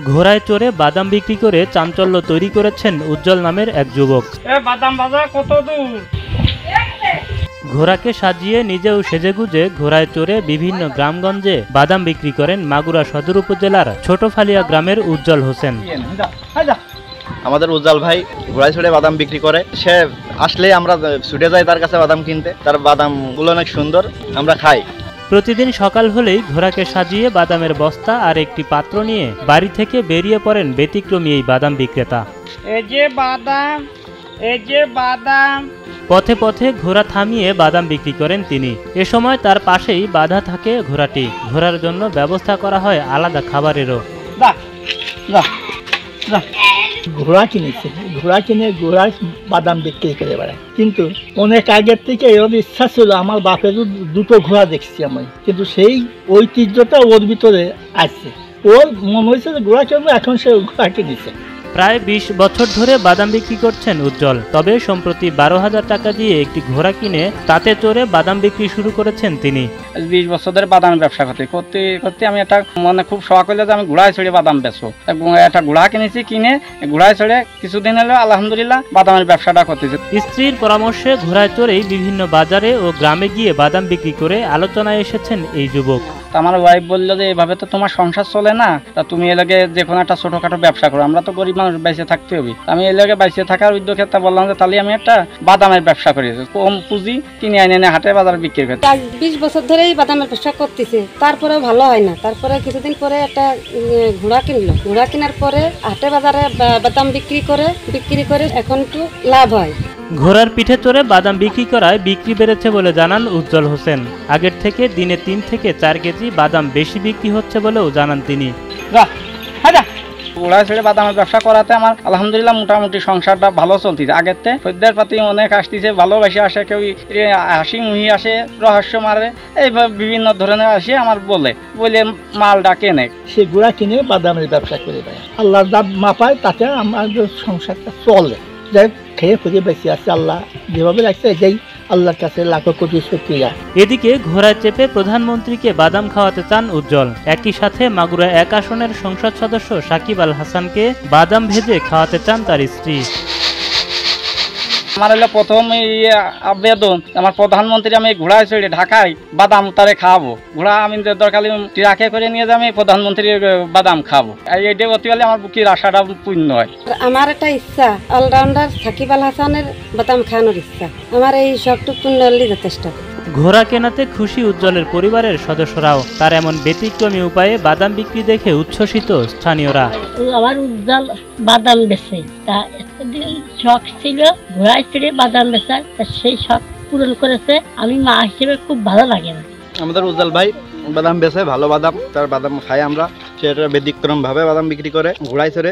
ঘোড়ায় চড়ে বাদাম বিক্রি করে চাঞ্চল্য তৈরি করেছেন উজ্জ্বল নামের এক যুবক। বাদাম বাজার কত দূর? ঘোড়াকে সাজিয়ে নিজেও সেজেগুজে ঘোড়ায় চড়ে বিভিন্ন গ্রামগঞ্জে বাদাম বিক্রি করেন মাগুরা সদর উপজেলার ছোটফালিয়া গ্রামের উজ্জ্বল হোসেন। আমাদের উজ্জ্বল ভাই ঘোড়ায় চড়ে বাদাম বিক্রি করে। সে আসলে আমরা ছুটে যাই তার কাছে বাদাম কিনতে। তার বাদামগুলো অনেক সুন্দর, আমরা খাই। প্রতিদিন সকাল হলেই ঘোড়াকে সাজিয়ে বাদামের বস্তা আর একটি পাত্র নিয়ে বাড়ি থেকে বেরিয়ে পড়েন ব্যতিক্রমী এই বাদাম বিক্রেতা। এই যে বাদাম, এই যে বাদাম। পথে পথে ঘোড়া থামিয়ে বাদাম বিক্রি করেন তিনি। এ সময় তার পাশেই বাধা থাকে ঘোড়াটি। ঘোড়ার জন্য ব্যবস্থা করা হয় আলাদা খাবারেরও। ঘোড়া কিনেছে, ঘোড়া কিনে ঘোড়ার বাদাম বিক্রি করে বেড়ায়। কিন্তু অনেক আগের থেকে ওর ইচ্ছা ছিল, আমার বাপেরও দুটো ঘোড়া দেখছি আমি, কিন্তু সেই ঐতিহ্যটা ওর ভিতরে আছে। ওর মনে হয়েছে যে ঘোড়া কিনবো, এখন সে ঘোড়া কিনেছে। প্রায় 20 বছর ধরে বাদাম বিক্রি করছেন উজ্জ্বল। তবে সম্প্রতি 12,000 টাকা দিয়ে একটি ঘোড়া কিনে তাতে চড়ে বাদাম বিক্রি শুরু করেছেন তিনি। 20 বছর ধরে বাদামের ব্যবসা করতে করতে আমি একটা মনে খুব শখ হইলো যে আমি ঘোড়ায় চড়ে বাদাম বেচবো। একটা ঘোড়া কিনেছি, কিনে ঘোড়ায় চড়ে কিছুদিন হলো আলহামদুলিল্লাহ বাদামের ব্যবসাটা করতেছি। স্ত্রীর পরামর্শে ঘোড়ায় চড়েই বিভিন্ন বাজারে ও গ্রামে গিয়ে বাদাম বিক্রি করে আলোচনায় এসেছেন এই যুবক। আমার ওয়াইফ বললো যে এভাবে তো তোমার সংসার চলে না, তা তুমি এলাকে যে কোনো একটা ছোটখাটো ব্যবসা করো, আমরা তো গরিব মানুষ, বেঁচে থাকতে হবে। আমি এলাকে বেঁচে থাকার উদ্যোগে বললাম যে তাহলে আমি একটা বাদামের ব্যবসা করি, কম পুঁজি কিনে এনে হাটে বাজারে বিক্রি করি। 20 বছর ধরেই বাদামের ব্যবসা করতেছে, তারপরেও ভালো হয় না। তারপরে কিছুদিন পরে একটা ঘোড়া কিনলো। ঘোড়া কেনার পরে হাটে বাজারে বাদাম বিক্রি করে এখন একটু লাভ হয়। ঘোড়ার পিঠে চড়ে বাদাম বিক্রি করায় বিক্রি বেড়েছে বলে জানান উজ্জ্বল হোসেন। আগের থেকে দিনে 3 থেকে 4 কেজি বাদাম বেশি বিক্রি হচ্ছে বলেও জানান তিনি। ঘোড়ায় ছেড়ে বাদামের ব্যবসা করাতে আমার আলহামদুলিল্লাহ মোটামুটি সংসারটা ভালো চলতেছে। আগের থেকে খদ্দের পাতি অনেক আসতেছে, ভালোবাসে আসে, কেউ হাসি মুহি আসে, রহস্য মারে, এইভাবে বিভিন্ন ধরনের আসে আমার বলে মালটা কেনে। সে ঘোড়া কিনে বাদামের ব্যবসা করে দেয়। আল্লাহ যা মাপায় তাতে আমাদের সংসারটা চলে। যাই খেয়ে খুঁজে বেঁচে আছে, আল্লাহ যেভাবে লাগছে এটাই আল্লাহর কাছে লাখো কোটি শুকরিয়া। এদিকে ঘোড়ায় চেপে প্রধানমন্ত্রীকে বাদাম খাওয়াতে চান উজ্জ্বল। একই সাথে মাগুরা 1 আসনের সংসদ সদস্য সাকিব আল হাসানকে বাদাম ভেজে খাওয়াতে চান তার স্ত্রী। আমার হলো প্রথম আবেদন, আমার প্রধানমন্ত্রী আমি ঘোড়ায় চড়ে ঢাকায় বাদাম তারে খাওয়াবো। ঘোড়া আমি দরকার ট্রাকে করে নিয়ে যাবো, প্রধানমন্ত্রীর বাদাম খাবো। এইটা করতে গেলে আমার বুকের আশাটা পূর্ণ হয়। আমার একটা ইচ্ছা, অলরাউন্ডার সাকিব আল হাসানের বাদাম খাওয়ানোর ইচ্ছা। আমার এই সবটুকু পূর্ণ হলেই যথেষ্ট। ঘোড়া কেনাতে খুশি উজ্জ্বলের পরিবারের সদস্যরাও। তার এমন ব্যতিক্রমী উপায়ে বাদাম বিক্রি দেখে উচ্ছ্বসিত স্থানীয়রা। আমার উজ্জ্বল বাদাম বেচে, তা এতদিন শখ ছিল ঘোড়ায় চড়ে বাদাম বেচার, সেই শখ পূরণ করেছে। আমি মা হিসেবে খুব ভালো লাগে না। আমাদের উজ্জ্বল ভাই বাদাম বেচে, ভালো বাদাম, তার বাদাম খাই আমরা। সেটা ব্যতিক্রম ভাবে বাদাম বিক্রি করে ঘোড়ায় চড়ে।